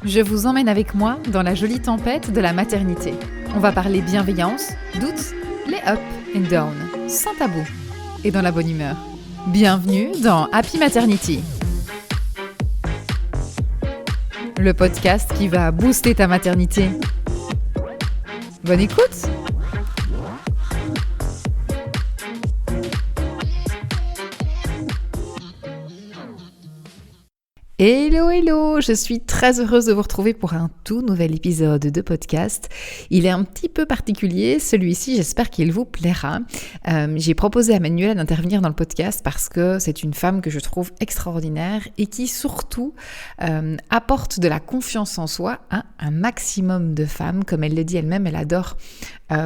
Je vous emmène avec moi dans la jolie tempête de la maternité. On va parler bienveillance, doutes, les up and down, sans tabou et dans la bonne humeur. Bienvenue dans Happy Maternity, le podcast qui va booster ta maternité. Bonne écoute! Hello, hello! Je suis très heureuse de vous retrouver pour un tout nouvel épisode de podcast. Il est un petit peu particulier, celui-ci, j'espère qu'il vous plaira. J'ai proposé à Manuela d'intervenir dans le podcast parce que c'est une femme que je trouve extraordinaire et qui surtout apporte de la confiance en soi à un maximum de femmes. Comme elle le dit elle-même, elle adore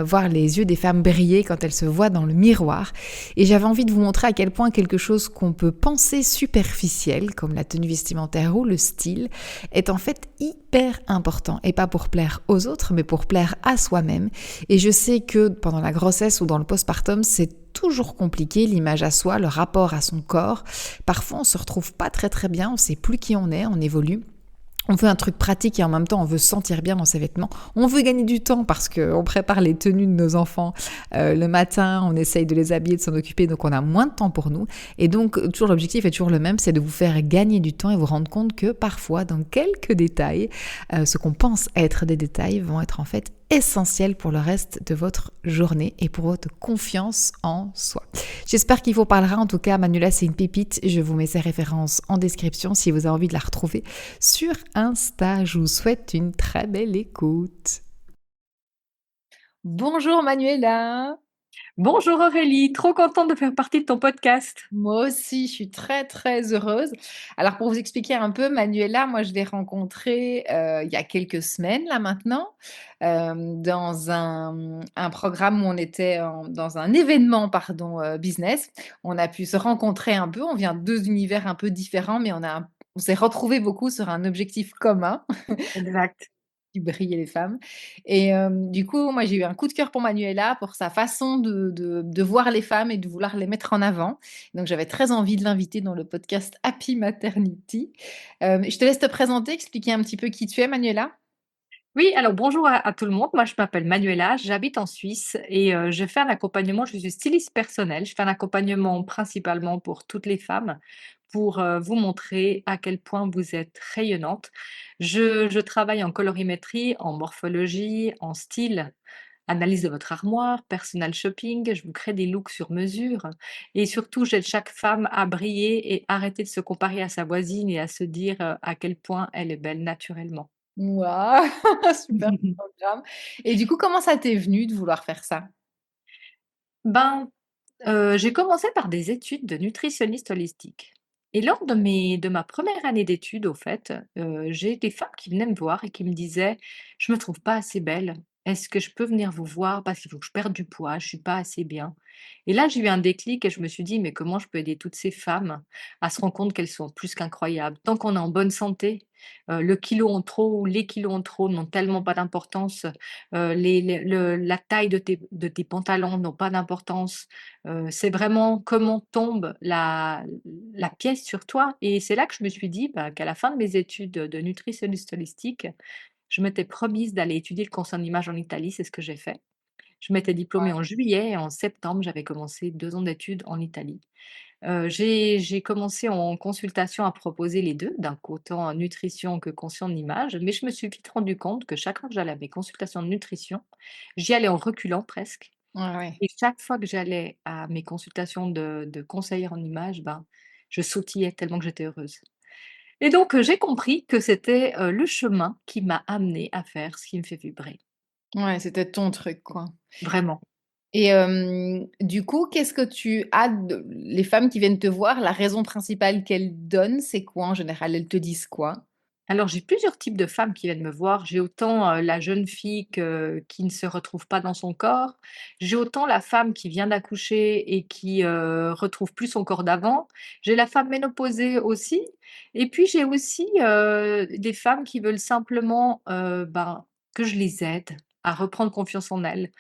voir les yeux des femmes briller quand elles se voient dans le miroir. Et j'avais envie de vous montrer à quel point quelque chose qu'on peut penser superficiel, comme la tenue vestimentaire ou le style, est en fait hyper important. Et pas pour plaire aux autres, mais pour plaire à soi-même. Et je sais que pendant la grossesse ou dans le postpartum, c'est toujours compliqué, l'image à soi, le rapport à son corps. Parfois, on se retrouve pas très bien, on sait plus qui on est, on évolue. On veut un truc pratique et en même temps on veut se sentir bien dans ses vêtements. On veut gagner du temps parce qu'on prépare les tenues de nos enfants le matin, on essaye de les habiller, de s'en occuper, donc on a moins de temps pour nous. Et donc toujours l'objectif est toujours le même, c'est de vous faire gagner du temps et vous rendre compte que parfois dans quelques détails, ce qu'on pense être des détails vont être en fait essentiels pour le reste de votre journée et pour votre confiance en soi. J'espère qu'il vous parlera. En tout cas, Manuela, c'est une pépite. Je vous mets ses références en description si vous avez envie de la retrouver sur Insta. Je vous souhaite une très belle écoute. Bonjour Manuela. Bonjour Aurélie, trop contente de faire partie de ton podcast. Moi aussi, je suis très heureuse. Alors pour vous expliquer un peu, Manuela, moi je l'ai rencontrée il y a quelques semaines là maintenant, dans un programme où on était dans un événement pardon, business. On a pu se rencontrer un peu, on vient de 2 univers un peu différents, mais on s'est retrouvés beaucoup sur un objectif commun. Exact. Qui brillait les femmes et du coup, moi, j'ai eu un coup de cœur pour Manuela, pour sa façon de voir les femmes et de vouloir les mettre en avant. Donc j'avais très envie de l'inviter dans le podcast Happy Maternity. Je te laisse te présenter, expliquer un petit peu qui tu es, Manuela? Oui, alors bonjour à tout le monde. Moi, je m'appelle Manuela, j'habite en Suisse et je fais un accompagnement, je suis styliste personnel. Je fais un accompagnement principalement pour toutes les femmes pour vous montrer à quel point vous êtes rayonnante. Je travaille en colorimétrie, en morphologie, en style, analyse de votre armoire, personal shopping. Je vous crée des looks sur mesure et surtout, j'aide chaque femme à briller et arrêter de se comparer à sa voisine et à se dire à quel point elle est belle naturellement. Waouh! Super programme et du coup, comment ça t'est venu de vouloir faire ça? Ben, j'ai commencé par des études de nutritionniste holistique et lors de ma première année d'études, au fait, j'ai des femmes qui venaient me voir et qui me disaient: «Je me trouve pas assez belle. Est-ce que je peux venir vous voir parce qu'il faut que je perde du poids, je suis pas assez bien?» Et là, j'ai eu un déclic et je me suis dit: «Mais comment je peux aider toutes ces femmes à se rendre compte qu'elles sont plus qu'incroyables?» Tant qu'on est en bonne santé, le kilo en trop ou les kilos en trop n'ont tellement pas d'importance, les la taille de tes pantalons n'ont pas d'importance. C'est vraiment comment tombe la pièce sur toi et c'est là que je me suis dit, bah, qu'à la fin de mes études de nutritionniste holistique, je m'étais promise d'aller étudier le conseil en image en Italie, c'est ce que j'ai fait. Je m'étais diplômée en juillet et en septembre, j'avais commencé 2 ans d'études en Italie. J'ai commencé en consultation à proposer les 2, donc autant en nutrition que conseil en image, mais je me suis vite rendu compte que chaque fois que j'allais à mes consultations de nutrition, j'y allais en reculant presque Ouais, ouais. et chaque fois que j'allais à mes consultations de conseillère en image, ben, je sautillais tellement que j'étais heureuse et donc j'ai compris que c'était, le chemin qui m'a amenée à faire ce qui me fait vibrer, Ouais, c'était ton truc, quoi. vraiment. Et du coup, qu'est-ce que tu as de les femmes qui viennent te voir, la raison principale qu'elles donnent, c'est quoi en général? Elles te disent quoi? Alors j'ai plusieurs types de femmes qui viennent me voir. J'ai autant, la jeune fille qui ne se retrouve pas dans son corps. J'ai autant la femme qui vient d'accoucher et qui, retrouve plus son corps d'avant. J'ai la femme ménopausée aussi et puis j'ai aussi, des femmes qui veulent simplement, ben, que je les aide à reprendre confiance en elles.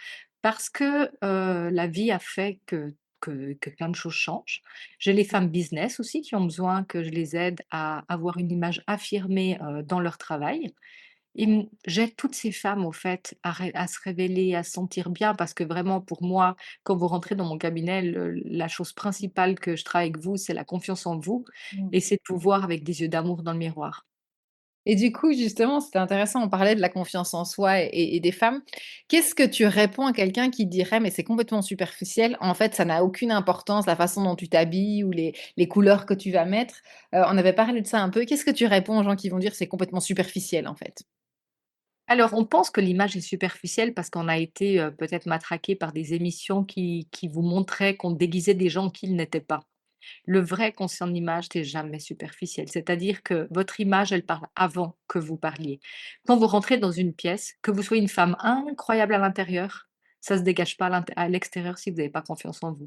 Parce que, la vie a fait que que plein de choses changent. J'ai les femmes business aussi qui ont besoin que je les aide à avoir une image affirmée, dans leur travail. Et j'aide toutes ces femmes, au fait, à se révéler, à se sentir bien parce que vraiment pour moi, quand vous rentrez dans mon cabinet, la chose principale que je travaille avec vous, c'est la confiance en vous Mmh. et c'est de vous voir avec des yeux d'amour dans le miroir. Et du coup, justement, c'était intéressant, on parlait de la confiance en soi et des femmes. Qu'est-ce que tu réponds à quelqu'un qui dirait: «Mais c'est complètement superficiel, en fait, ça n'a aucune importance, la façon dont tu t'habilles ou les couleurs que tu vas mettre». On avait parlé de ça un peu. Qu'est-ce que tu réponds aux gens qui vont dire: «C'est complètement superficiel, en fait»? Alors on pense que l'image est superficielle parce qu'on a été, peut-être matraqué par des émissions qui vous montraient qu'on déguisait des gens qu'ils n'étaient pas. Le vrai conscient de l'image, c'est jamais superficiel. C'est-à-dire que votre image, elle parle avant que vous parliez. Quand vous rentrez dans une pièce, que vous soyez une femme incroyable à l'intérieur, ça se dégage pas à l'extérieur si vous n'avez pas confiance en vous.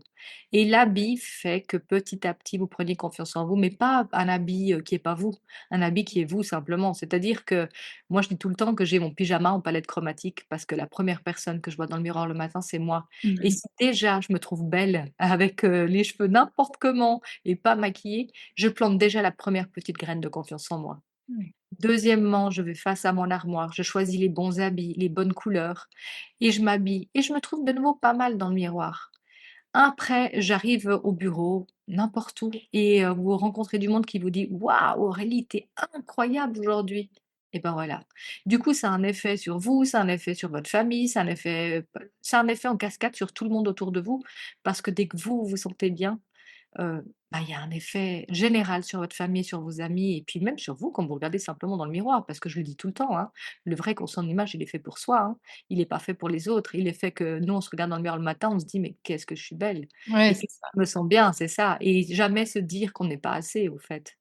Et l'habit fait que petit à petit, vous preniez confiance en vous, mais pas un habit qui est pas vous, un habit qui est vous simplement. C'est-à-dire que moi, je dis tout le temps que j'ai mon pyjama en palette chromatique parce que la première personne que je vois dans le miroir le matin, c'est moi. Et Mmh. si déjà je me trouve belle avec, les cheveux n'importe comment et pas maquillée, je plante déjà la première petite graine de confiance en moi. Ouais. Deuxièmement, je vais face à mon armoire, je choisis les bons habits, les bonnes couleurs et je m'habille et je me trouve de nouveau pas mal dans le miroir. Après, j'arrive au bureau, n'importe où et vous rencontrez du monde qui vous dit: «Waouh Aurélie, tu es incroyable aujourd'hui!» et ben voilà. Du coup, ça a un effet sur vous, ça a un effet sur votre famille, ça a un effet en cascade sur tout le monde autour de vous parce que dès que vous vous sentez bien, bah, il y a un effet général sur votre famille, sur vos amis et puis même sur vous quand vous regardez simplement dans le miroir. Parce que je le dis tout le temps, hein, le vrai conscient de l'image, il est fait pour soi, hein. Il est pas fait pour les autres. Il est fait que nous, on se regarde dans le miroir le matin, on se dit: «Mais qu'est-ce que je suis belle Ouais, et c'est que ça. je me sens bien», c'est ça et jamais se dire qu'on n'est pas assez, au fait.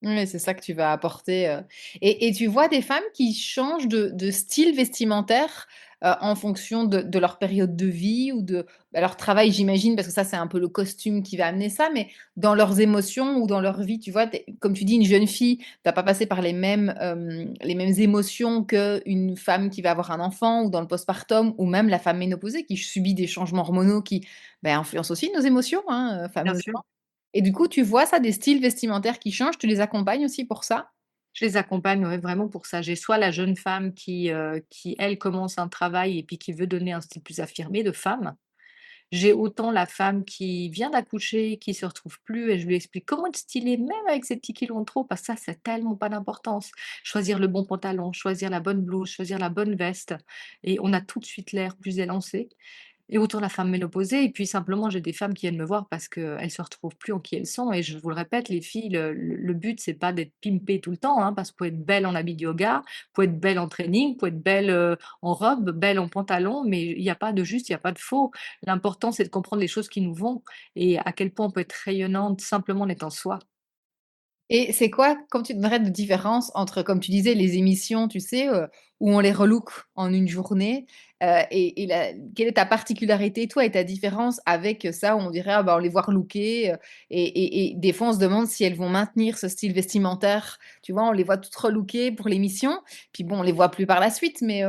Oui, c'est ça que tu vas apporter, et tu vois des femmes qui changent de style vestimentaire, en fonction de leur période de vie ou de leur travail, j'imagine, parce que ça, c'est un peu le costume qui va amener ça, mais dans leurs émotions ou dans leur vie, tu vois? Tu comme tu dis, une jeune fille va pas passer par les mêmes émotions qu'une femme qui va avoir un enfant ou dans le postpartum ou même la femme ménopausée qui subit des changements hormonaux qui, influencent aussi nos émotions, hein, Bien sûr. fameusement. Et du coup, tu vois ça, des styles vestimentaires qui changent, tu les accompagnes aussi pour ça? Je les accompagne, ouais, vraiment pour ça. J'ai soit la jeune femme qui elle commence un travail et puis qui veut donner un style plus affirmé de femme. J'ai autant la femme qui vient d'accoucher, qui se retrouve plus et je lui explique comment être stylée même avec ses petits kilos en trop parce que ça a tellement pas d'importance. Choisir le bon pantalon, choisir la bonne blouse, choisir la bonne veste et on a tout de suite l'air plus élancé. Et autant la femme ménopausée et puis simplement j'ai des femmes qui viennent me voir parce qu'elles se retrouvent plus en qui elles sont et je vous le répète les filles, le but c'est pas d'être pimpée tout le temps, hein, parce que vous pouvez être belle en habit de yoga, vous pouvez être belle en training, vous pouvez être belle, en robe, belle en pantalon, mais il y a pas de juste, il y a pas de faux. L'important c'est de comprendre les choses qui nous vont et à quel point on peut être rayonnante simplement en étant soi. Et c'est quoi, comme tu donnerais de différence entre, comme tu disais, les émissions, tu sais, où on les relook en une journée, et la quelle est ta particularité, toi et ta différence avec ça, où on dirait: «Ah bah, on les voit relooker», et des fois, on se demande si elles vont maintenir ce style vestimentaire, tu vois? On les voit toutes relookées pour l'émission, puis bon, on les voit plus par la suite, mais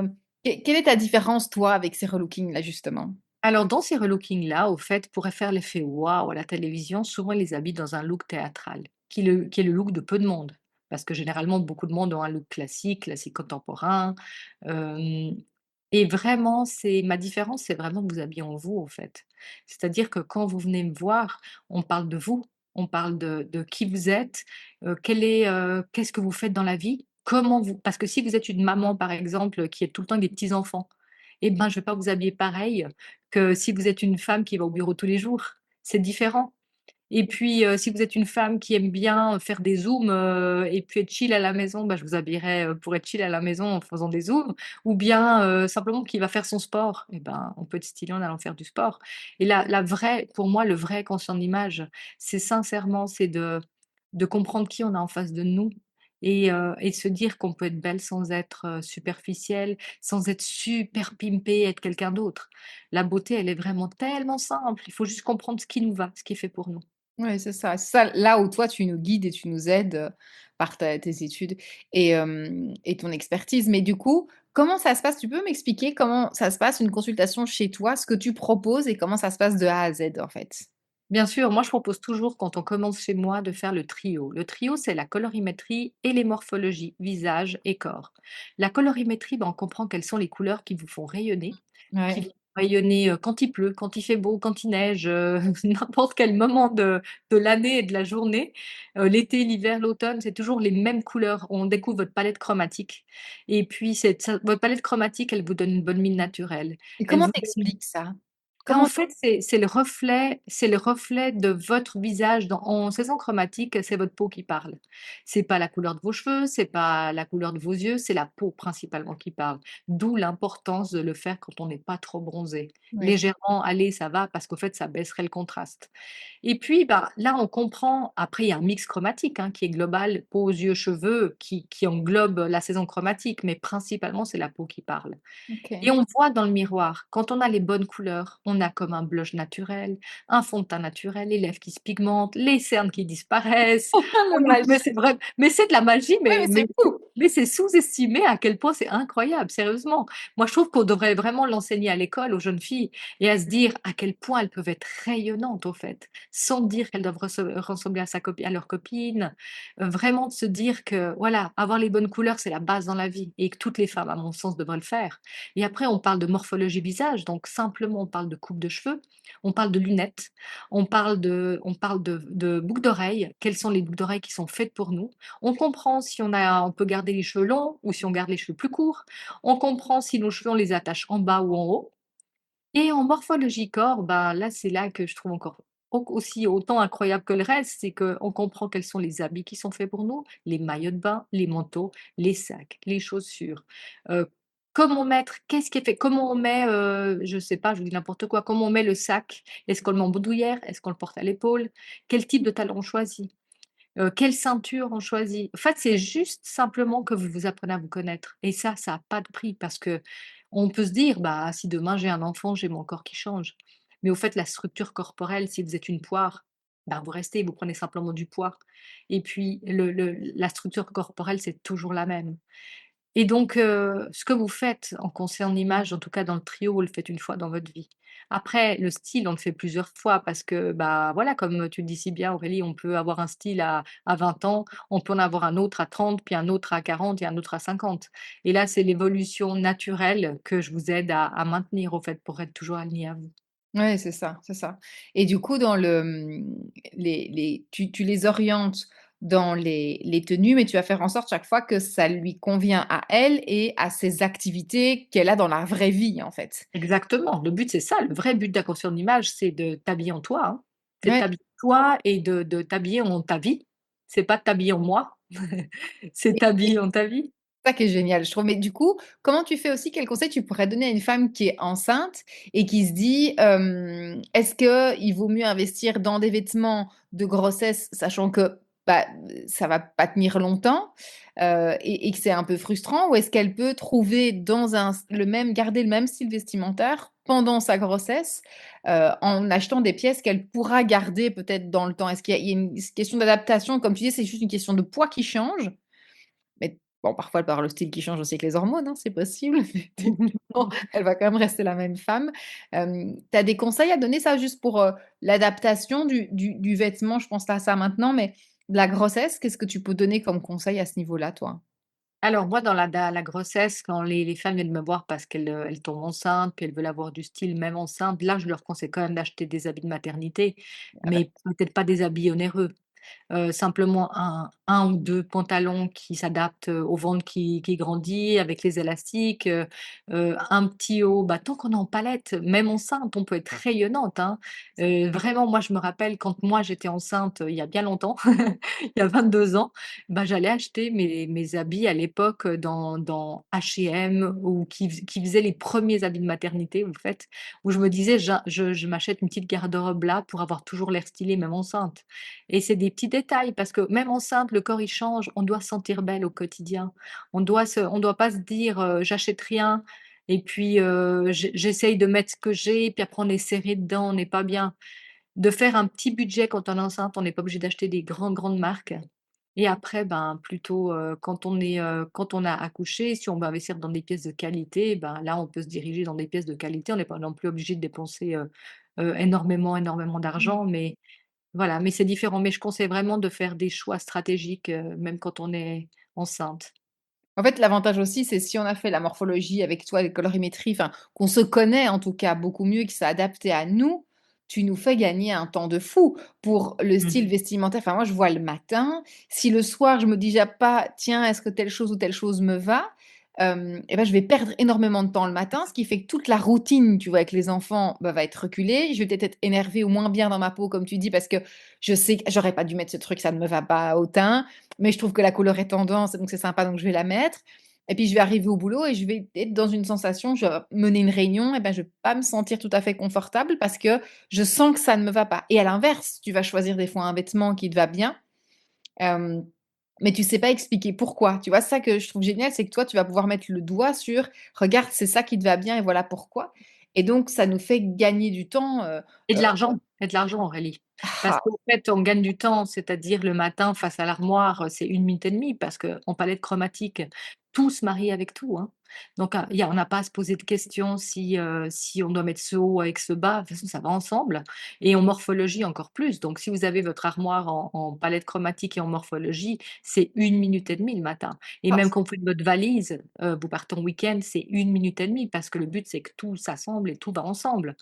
quelle est ta différence, toi, avec ces relookings-là, justement? Alors dans ces relookings-là, au fait, pour faire l'effet waouh à la télévision, souvent ils les habillent dans un look théâtral, qui est le look de peu de monde. Parce que généralement, beaucoup de monde ont un look classique, classique contemporain. hem et vraiment, c'est ma différence, c'est vraiment de vous habiller en vous, au fait. C'est-à-dire que quand vous venez me voir, on parle de vous, on parle de qui vous êtes, qu'est-ce que vous faites dans la vie, comment vous parce que si vous êtes une maman, par exemple, qui est tout le temps avec des petits-enfants, eh ben, je vais pas vous habiller pareil que si vous êtes une femme qui va au bureau tous les jours. C'est différent et puis, si vous êtes une femme qui aime bien faire des zooms, et puis être chill à la maison, bah, je vous habillerai, pour être chill à la maison en faisant des zooms ou bien, simplement qui va faire son sport et ben, on peut être stylé en allant faire du sport et la vraie pour moi, le vrai conscient de l'image, c'est sincèrement, c'est de comprendre qui on a en face de nous et de se dire qu'on peut être belle sans être, superficielle, sans être super pimpée, être quelqu'un d'autre. La beauté, elle est vraiment tellement simple, il faut juste comprendre ce qui nous va, ce qui est fait pour nous. Ouais, c'est ça. C'est ça, là où toi, tu nous guides et tu nous aides, par ta tes études et ton expertise. Mais du coup, comment ça se passe? Tu peux m'expliquer comment ça se passe une consultation chez toi, ce que tu proposes et comment ça se passe de A à Z, en fait? Bien sûr, moi je propose toujours quand on commence chez moi de faire le trio. Le trio, c'est la colorimétrie et les morphologies, visage et corps. La colorimétrie, ben, on comprend quelles sont les couleurs qui vous font rayonner, qui Ouais, vont rayonner quand il pleut, quand il fait beau, quand il neige, n'importe quel moment de l'année et de la journée. L'été, l'hiver, l'automne, c'est toujours les mêmes couleurs. On découvre votre palette chromatique. Et puis, votre palette chromatique, elle vous donne une bonne mine naturelle. et Elle comment vous donne t'expliques ça? ben, en Comment fait, c'est le reflet de votre visage en saison chromatique, c'est votre peau qui parle. C'est pas la couleur de vos cheveux, c'est pas la couleur de vos yeux, c'est la peau principalement qui parle. D'où l'importance de le faire quand on n'est pas trop bronzé. ouais, Légèrement, allez, ça va parce qu'au fait, ça baisserait le contraste. Et puis, bah, là, on comprend après il y a un mix chromatique, hein, qui est global, peau, yeux, cheveux, qui englobe la saison chromatique, mais principalement, c'est la peau qui parle. Et OK. on voit dans le miroir, quand on a les bonnes couleurs, on a comme un blush naturel, un fond de teint naturel, les lèvres qui se pigmentent, les cernes qui disparaissent. La On a mais magie. c'est vrai, mais c'est de la magie, Ouais, mais mais c'est fou! mais c'est sous-estimé à quel point c'est incroyable, sérieusement. Moi, je trouve qu'on devrait vraiment l'enseigner à l'école aux jeunes filles et à se dire à quel point elles peuvent être rayonnantes, au fait, sans dire qu'elles doivent ressembler à leur copine. Vraiment de se dire que, voilà, avoir les bonnes couleurs, c'est la base dans la vie et que toutes les femmes, à mon sens, devraient le faire. Et après, on parle de morphologie visage, donc simplement, on parle de coupe de cheveux, on parle de lunettes, on parle de boucles d'oreilles. Quelles sont les boucles d'oreilles qui sont faites pour nous? On comprend si on peut garder les cheveux longs ou si on garde les cheveux plus courts. On comprend si nos cheveux, on les attache en bas ou en haut. Et en morphologie corps, bah, là, c'est là que je trouve encore aussi autant incroyable que le reste, c'est qu'on comprend quels sont les habits qui sont faits pour nous, les maillots de bain, les manteaux, les sacs, les chaussures. Heu, comment mettre qu'est-ce qui est fait? Comment on met, je sais pas, je vous dis n'importe quoi, comment on met le sac? Est-ce qu'on le met en bandoulière? Est-ce qu'on le porte à l'épaule? Quel type de talon on choisit? Quelle ceinture on choisit? En fait, c'est juste simplement que vous apprenez à vous connaître et ça a pas de prix parce que on peut se dire: «Bah, si demain j'ai un enfant, j'ai mon corps qui change». Mais au fait, la structure corporelle, si vous êtes une poire, bah, vous restez, vous prenez simplement du poids et puis la structure corporelle, c'est toujours la même. Et donc, ce que vous faites en conseil en image, en tout cas dans le trio, vous le faites une fois dans votre vie. Après, le style, on le fait plusieurs fois parce que, bah, voilà, comme tu le dis si bien Aurélie, on peut avoir un style à 20 ans, on peut en avoir un autre à 30, puis un autre à 40 et un autre à 50. Et là, c'est l'évolution naturelle que je vous aide à maintenir, au fait, pour être toujours aligné à vous. Ouais, c'est ça, c'est ça. Et du coup, dans tu les orientes dans les tenues, mais tu vas faire en sorte chaque fois que ça lui convient à elle et à ses activités qu'elle a dans la vraie vie, en fait. Exactement, le but, c'est ça, le vrai but d'inconscient d'image, c'est de t'habiller en toi, hein. C'est de Ouais, t'habiller en toi et de t'habiller en ta vie. C'est pas de t'habiller en moi, c'est et t'habiller en ta vie. ça qui est génial, je trouve. Mais du coup, comment tu fais aussi quel conseil tu pourrais donner à une femme qui est enceinte et qui se dit, est-ce qu'il vaut mieux investir dans des vêtements de grossesse, sachant que, bah, ça va pas tenir longtemps, et que c'est un peu frustrant? Ou est-ce qu'elle peut trouver dans garder le même style vestimentaire pendant sa grossesse, en achetant des pièces qu'elle pourra garder peut-être dans le temps? Est-ce qu'il y a une question d'adaptation? Comme tu dis, c'est juste une question de poids qui change? Mais bon, parfois, elle peut avoir le style qui change aussi avec les hormones, hein, c'est possible, mais techniquement, elle va quand même rester la même femme. Tu as des conseils à donner, ça, juste pour, l'adaptation du vêtement? Je pense à ça maintenant, mais de la grossesse, qu'est-ce que tu peux donner comme conseil à ce niveau-là, toi? Alors moi, dans la grossesse, quand les femmes viennent me voir parce qu'elles tombent enceintes, puis elles veulent avoir du style même enceinte, là, je leur conseille quand même d'acheter des habits de maternité, mais peut-être pas des habits onéreux. Simplement un ou 2 pantalons qui s'adaptent, au ventre qui grandit avec les élastiques, un petit haut, bah, tant qu'on est en palette, même enceinte, on peut être rayonnante, hein. Vraiment, moi, je me rappelle quand moi j'étais enceinte, il y a bien longtemps, il y a 22 ans, bah, j'allais acheter mes habits à l'époque, dans H&M ou qui faisaient les premiers habits de maternité, en fait, où je me disais: «Je m'achète une petite garde-robe là pour avoir toujours l'air stylée, même enceinte». Et c'est des petits détails parce que même enceinte, le corps il change, on doit se sentir belle au quotidien. On doit pas se dire, «J'achète rien et puis, j'essaye de mettre ce que j'ai, puis après on est serré dedans, on n'est pas bien». De faire un petit budget quand on est enceinte, on n'est pas obligé d'acheter des grandes marques et après, ben, plutôt, quand on a accouché, si on veut investir dans des pièces de qualité, ben, là, on peut se diriger dans des pièces de qualité. On n'est pas non plus obligé de dépenser, énormément, énormément Mmh. d'argent, mais voilà, mais c'est différent. Mais je conseille vraiment de faire des choix stratégiques, même quand on est enceinte. En fait, l'avantage aussi, c'est si on a fait la morphologie avec toi, les colorimétries, enfin, qu'on se connaît en tout cas beaucoup mieux, que c'est adapté à nous, tu nous fais gagner un temps de fou. Pour le Mmh. style vestimentaire, enfin moi je vois le matin, si le soir je me dis déjà pas: «Tiens, est-ce que telle chose ou telle chose me va?» et ben, je vais perdre énormément de temps le matin, ce qui fait que toute la routine, tu vois, avec les enfants, bah, va être reculée. Je vais peut-être être énervée ou moins bien dans ma peau comme tu dis parce que je sais que j'aurais pas dû mettre ce truc, ça ne me va pas au teint, mais je trouve que la couleur est tendance, donc c'est sympa, donc je vais la mettre. Et puis je vais arriver au boulot et je vais être dans une sensation, je vais mener une réunion, et ben je vais pas me sentir tout à fait confortable parce que je sens que ça ne me va pas. Et à l'inverse, tu vas choisir des fois un vêtement qui te va bien, euh, mais tu sais pas expliquer pourquoi. Tu vois, ça que je trouve génial, c'est que toi, tu vas pouvoir mettre le doigt sur, regarde, c'est ça qui te va bien et voilà pourquoi. Et donc, ça nous fait gagner du temps. Euh, Et de l'argent Aurélie. Parce ah, qu'en fait, on gagne du temps, c'est-à-dire le matin face à l'armoire, c'est 1 minute et demie parce qu'en palette chromatique, tout se marie avec tout, hein. Donc, il y a on n'a pas à se poser de questions si on doit mettre ce haut avec ce bas, de toute façon ça va ensemble et en morphologie encore plus. Donc si vous avez votre armoire en palette chromatique et en morphologie, c'est 1 minute et demie le matin et ah, même quand vous faites votre valise, vous partez en week-end, c'est 1 minute et demie parce que le but c'est que tout s'assemble et tout va ensemble.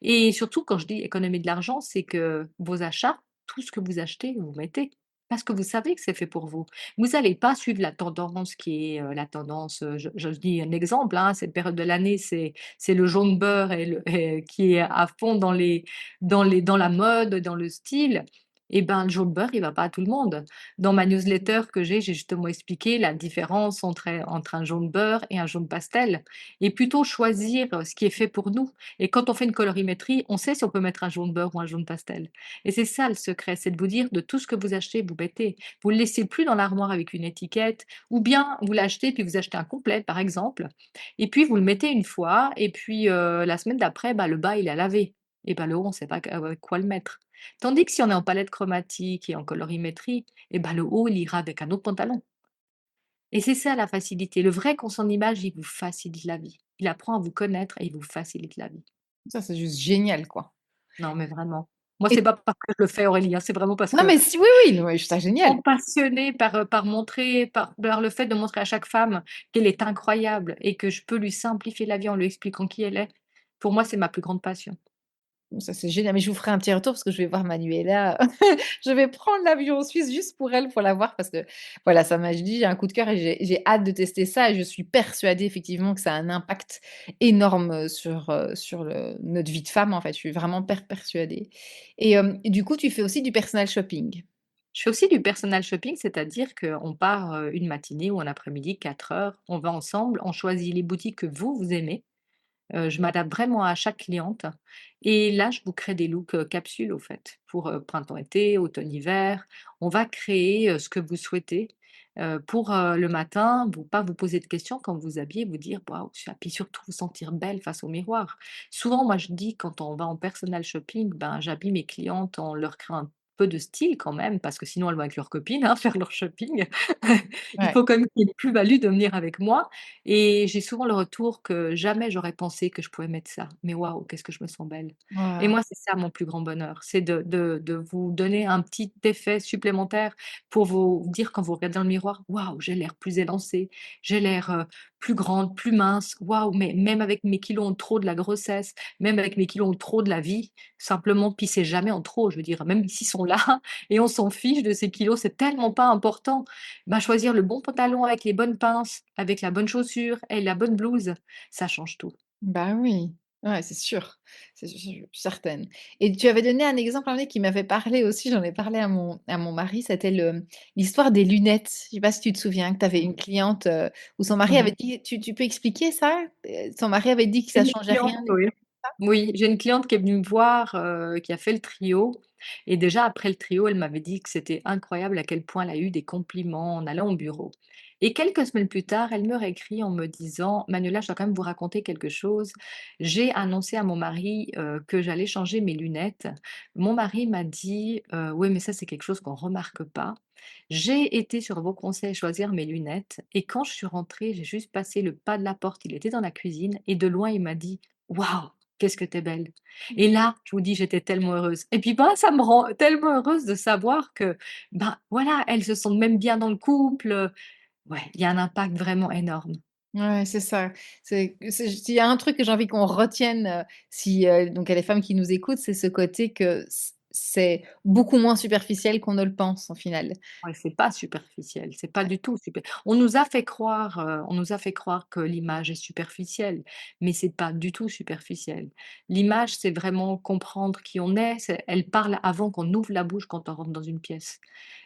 Et surtout, quand je dis économiser de l'argent, c'est que vos achats, tout ce que vous achetez, vous mettez. Parce que vous savez que c'est fait pour vous. Vous allez pas suivre la tendance qui est, la tendance, je dis un exemple, hein, cette période de l'année, c'est le jaune beurre et qui est à fond dans la mode, dans le style. Et ben, le jaune beurre, il va pas à tout le monde. Dans ma newsletter que j'ai justement expliqué la différence entre un jaune beurre et un jaune pastel et plutôt choisir, ce qui est fait pour nous. Et quand on fait une colorimétrie, on sait si on peut mettre un jaune beurre ou un jaune pastel. Et c'est ça le secret, c'est de vous dire de tout ce que vous achetez, vous mettez. Vous ne le laissez plus dans l'armoire avec une étiquette, ou bien vous l'achetez puis vous achetez un complet, par exemple, et puis vous le mettez une fois, et puis la semaine d'après, bah, le bas il est à laver. Et bah, le haut, on ne sait pas avec quoi le mettre. Tandis que si on est en palette chromatique et en colorimétrie, et bah, le haut il ira avec un autre pantalon. Et c'est ça la facilité. Le vrai qu'on son image, il vous facilite la vie. Il apprend à vous connaître et il vous facilite la vie. ça, c'est juste génial, quoi. Non, mais vraiment. Moi, Et c'est pas parce que je le fais Aurélie, hein, c'est vraiment parce non, que mais si, oui, oui, non, mais je trouve ça génial. passionnée par montrer, par le fait de montrer à chaque femme qu'elle est incroyable et que je peux lui simplifier la vie en lui expliquant qui elle est. Pour moi, c'est ma plus grande passion. Ça, c'est génial, mais je vous ferai un petit retour parce que je vais voir Manuela. Je vais prendre l'avion en Suisse juste pour elle, pour la voir parce que, voilà, ça m'a dit: «J'ai un coup de cœur» et j'ai hâte de tester ça et je suis persuadée effectivement que ça a un impact énorme, sur notre vie de femme, en fait. Je suis vraiment persuadée et du coup, tu fais aussi du personal shopping? Je fais aussi du personal shopping, c'est-à-dire qu'on part, une matinée ou un après-midi, 4 heures, on va ensemble, on choisit les boutiques que vous aimez. Je m'adapte vraiment à chaque cliente et là, je vous crée des looks, capsules, au fait, pour, printemps-été, automne-hiver. On va créer, ce que vous souhaitez, pour, le matin, vous pas vous poser de questions quand vous vous habillez, vous dire: «Waouh!» puis surtout vous sentir belle face au miroir. Souvent, moi, je dis quand on va en personal shopping, ben, j'habille mes clientes en leur créant un peu de style quand même, parce que sinon elles vont avec leurs copines, hein, faire leur shopping. Il Ouais. faut quand même qu'il y ait une plus-value de venir avec moi et j'ai souvent le retour que jamais j'aurais pensé que je pouvais mettre ça. Mais waouh, qu'est-ce que je me sens belle. Et Waouh! moi, c'est ça mon plus grand bonheur, c'est de vous donner un petit effet supplémentaire pour vous dire quand vous regardez dans le miroir: «Waouh, j'ai l'air plus élancée, j'ai l'air, plus grande, plus mince. Waouh, mais même avec mes kilos en trop de la grossesse, même avec mes kilos en trop de la vie, simplement» puis c'est jamais en trop, je veux dire, même s'ils sont là et on s'en fiche de ces kilos, c'est tellement pas important. Bah, choisir le bon pantalon avec les bonnes pinces, avec la bonne chaussure et la bonne blouse, ça change tout. Bah oui, ouais, c'est sûr, je suis certaine et tu avais donné un exemple un moment qui m'avait parlé aussi, j'en ai parlé à mon mari, c'était l'histoire des lunettes. Je sais pas si tu te souviens que tu avais une cliente, où son mari Mmh avait mh. dit tu peux expliquer ça? Son mari avait dit que J'ai ça une changeait cliente, rien. oui. Oui, j'ai une cliente qui est venue me voir, qui a fait le trio et déjà après le trio, elle m'avait dit que c'était incroyable à quel point elle a eu des compliments en allant au bureau et quelques semaines plus tard, elle me réécrit en me disant: «Manuela, je dois quand même vous raconter quelque chose. J'ai annoncé à mon mari, que j'allais changer mes lunettes. Mon mari m'a dit: "Oui, mais ça, c'est quelque chose qu'on remarque pas. J'ai été sur vos conseils choisir mes lunettes et quand je suis rentrée, j'ai juste passé le pas de la porte, il était dans la cuisine et de loin, il m'a dit: "Waouh! qu'est-ce que t'es belle». Et là, je vous dis, j'étais tellement heureuse et puis, bah, ça me rend tellement heureuse de savoir que, ben, voilà, elles se sentent même bien dans le couple, ouais, il y a un impact vraiment énorme. Ouais, c'est ça. C'est s'il y a un truc que j'ai envie qu'on retienne, si, donc il y a les femmes qui nous écoutent, c'est ce côté que c'est beaucoup moins superficiel qu'on ne le pense, au final. Ouais, c'est pas superficiel, c'est pas du tout on nous a fait croire que l'image est superficielle, mais c'est pas du tout superficiel. L'image, c'est vraiment comprendre qui on est, elle parle avant qu'on ouvre la bouche quand on rentre dans une pièce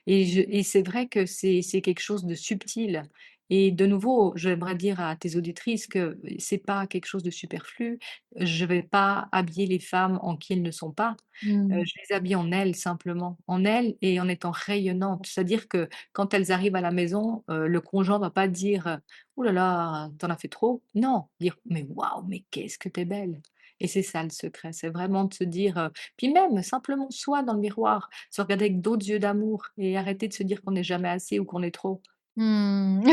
et c'est vrai que c'est quelque chose de subtil et de nouveau, j'aimerais dire à tes auditrices que c'est pas quelque chose de superflu. Je vais pas habiller les femmes en qui elles ne sont pas. Mmh. Je les habille en elles simplement, en elles et en étant rayonnantes. C'est-à-dire que quand elles arrivent à la maison, le conjoint va pas dire: «Ouh là là, tu as fait trop». Non, dire: «Mais waouh, mais qu'est-ce que tu es belle!» Et c'est ça le secret, c'est vraiment de se dire, puis même simplement soi dans le miroir, se regarder avec d'autres yeux d'amour et arrêter de se dire qu'on n'est jamais assez ou qu'on est trop. Mmh.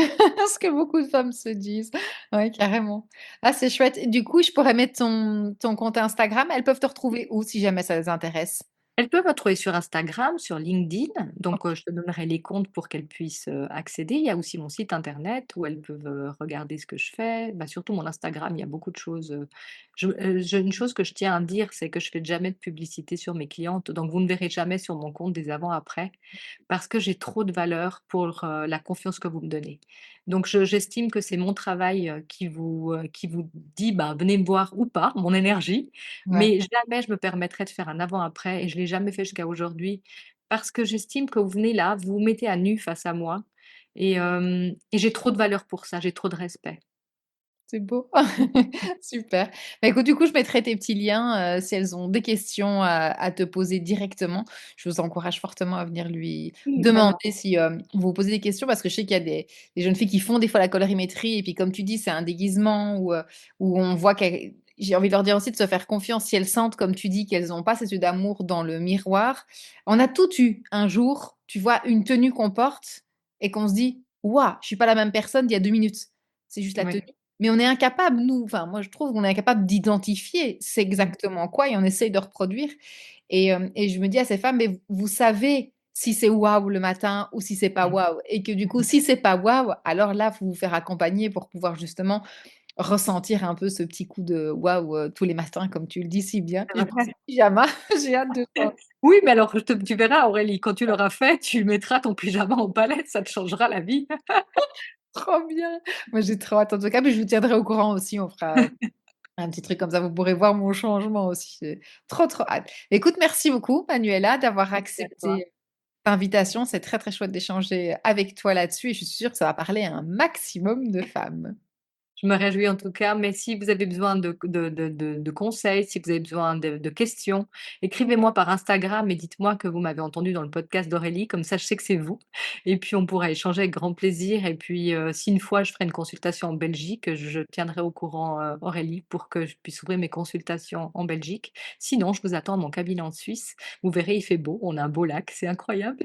Ce que beaucoup de femmes se disent. Ouais, carrément. Ah, c'est chouette. Et du coup, je pourrais mettre ton compte Instagram. Elles peuvent te retrouver où si jamais ça les intéresse? Elles peuvent me trouver sur Instagram, sur LinkedIn, donc je te donnerai les comptes pour qu'elles puissent, accéder. Il y a aussi mon site internet où elles peuvent, regarder ce que je fais. Bah, surtout mon Instagram, il y a beaucoup de choses, une chose que je tiens à dire, c'est que je fais jamais de publicité sur mes clientes, donc vous ne verrez jamais sur mon compte des avant-après, parce que j'ai trop de valeur pour, la confiance que vous me donnez. Donc j'estime que c'est mon travail, qui vous dit: «Bah, venez me voir» ou pas, mon énergie, Ouais. mais jamais je me permettrais de faire un avant-après et je l'ai jamais fait jusqu'à aujourd'hui parce que j'estime que vous venez là, vous vous mettez à nu face à moi et j'ai trop de valeur pour ça, j'ai trop de respect. C'est beau. Super. Bah, écoute, du coup, je mettrai tes petits liens, si elles ont des questions à te poser directement. Je vous encourage fortement à venir lui Oui, vraiment. demander si, vous vous posez des questions parce que je sais qu'il y a des jeunes filles qui font des fois la colorimétrie et puis comme tu dis, c'est un déguisement où on voit qu'elles j'ai envie de leur dire aussi de se faire confiance si elles sentent, comme tu dis, qu'elles ont pas ces yeux d'amour dans le miroir. On a toutes eu un jour, tu vois, une tenue qu'on porte et qu'on se dit: «Waouh, je suis pas la même personne d'il y a 2 minutes». C'est juste la tenue. Oui, Mais on est incapable, nous, enfin moi je trouve qu'on est incapable d'identifier c'est mmh, exactement quoi et on essaye de reproduire et je me dis à ces femmes: «Mais vous savez si c'est waouh le matin ou si c'est pas mmh, waouh» et que du coup mmh. si c'est pas waouh, alors là, faut vous faire accompagner pour pouvoir justement ressentir un peu ce petit coup de waouh, tous les matins comme tu le dis si bien C'est et je prends ce vrai. pyjama, j'ai hâte de changer. Oui, mais alors tu verras Aurélie, quand tu l'auras fait, tu mettras ton pyjama en palette, ça te changera la vie. Trop bien! Moi j'ai trop hâte en tout cas, mais je vous tiendrai au courant aussi, on fera un petit truc comme ça, vous pourrez voir mon changement aussi. J'ai trop, trop hâte. Écoute, merci beaucoup Manuela d'avoir Merci à toi. accepté l'invitation. C'est très, très chouette d'échanger avec toi là-dessus et je suis sûre que ça va parler à un maximum de femmes. Je me réjouis en tout cas, mais si vous avez besoin de conseils, si vous avez besoin de questions, écrivez-moi par Instagram et dites-moi que vous m'avez entendu dans le podcast d'Aurélie, comme ça je sais que c'est vous et puis on pourra échanger avec grand plaisir et puis, si une fois je ferai une consultation en Belgique, je tiendrai au courant, Aurélie pour que je puisse ouvrir mes consultations en Belgique. Sinon, je vous attends dans mon cabinet en Suisse. Vous verrez, il fait beau, on a un beau lac, c'est incroyable.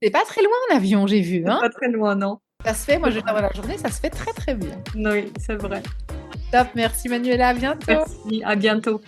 C'est pas très loin en avion, j'ai vu, C'est hein? pas très loin, non? Ça se fait, moi je vais faire dans la journée, ça se fait très, très bien. Oui, c'est vrai. Top, merci Manuela, à bientôt. Merci, à bientôt.